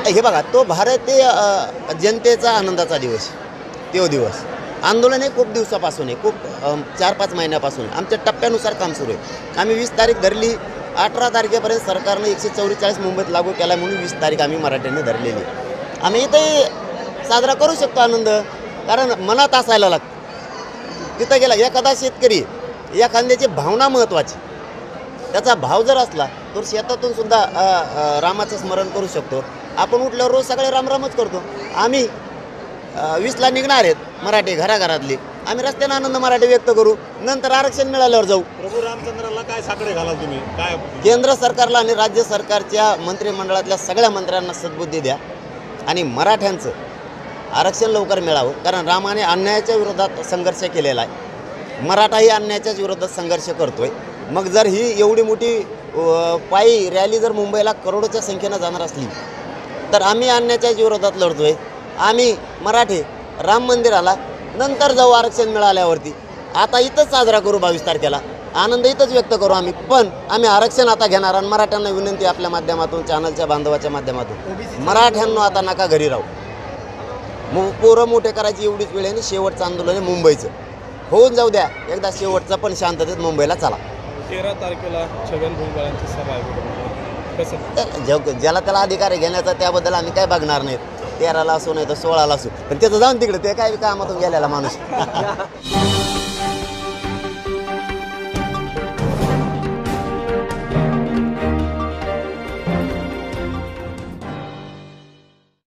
हे बघा, तो भारतीय जनतेचा आनंदाचा दिवस, तो दिवस आंदोलन आहे खूप दिवसापासून आहे, खूप 4-5 महिन्यापासून आमच्या टप्प्यानुसार काम सुरू आहे. आम्ही 20 तारीख धरली, 18 तारखेपर्यंत सरकारनं 144 मुंबईत लागू केला म्हणून 20 तारीख आम्ही मराठ्यांनी धरलेली. आम्ही इथंही साजरा करू शकतो आनंद, कारण मनात असायला लागतं. तिथं गेला एखादा शेतकरी, एखाद्याची भावना महत्त्वाची, त्याचा भाव जर असला तर शेतातून सुद्धा रामाचं स्मरण करू शकतो. आपण उठल्यावर रोज सगळे रामरामच करतो. आम्ही 20ला निघणार आहेत मराठी घराघरातली, आम्ही रस्त्याने आनंद मराठी व्यक्त करू, नंतर आरक्षण मिळाल्यावर जाऊ. प्रभू रामचंद्राला काय साकडे घालाल तुम्ही? काय केंद्र सरकारला आणि राज्य सरकारच्या मंत्रिमंडळातल्या सगळ्या मंत्र्यांना सद्बुद्धी द्या आणि मराठ्यांचं आरक्षण लवकर मिळावं, कारण रामाने अन्यायाच्या विरोधात संघर्ष केलेला आहे. मराठाही अन्यायाच्याच विरोधात संघर्ष करतोय. मग जर ही एवढी मोठी पायी रॅली जर मुंबईला करोडोच्या संख्येनं जाणार असली तर आम्ही अन्यायाच्या विरोधात लढतोय. आम्ही मराठी राम मंदिराला नंतर जाऊ आरक्षण मिळाल्यावरती. आता इथंच साजरा करू 22 तारखेला, आनंद इथंच व्यक्त करू आम्ही. पण आम्ही आरक्षण आता घेणार. आणि मराठ्यांना विनंती आपल्या माध्यमातून, चॅनलच्या बांधवाच्या माध्यमातून, मराठ्यांना आता नका घरी राहू. पोरं मोठे करायची एवढीच वेळ आहे आणि शेवटचं आंदोलन आहे मुंबईचं. होऊन जाऊ द्या एकदा शेवटचं, पण शांततेत मुंबईला चला. 13 तारखेला छगन भुजबळांची सभा आहे, कसं ज्याला त्याला अधिकार घेण्याचा, त्याबद्दल आम्ही काय बघणार नाहीत. 13ला असो नाही तर 16ला असो, पण त्याचं जाऊन तिकडे, ते काय कामातून गेलेला माणूस.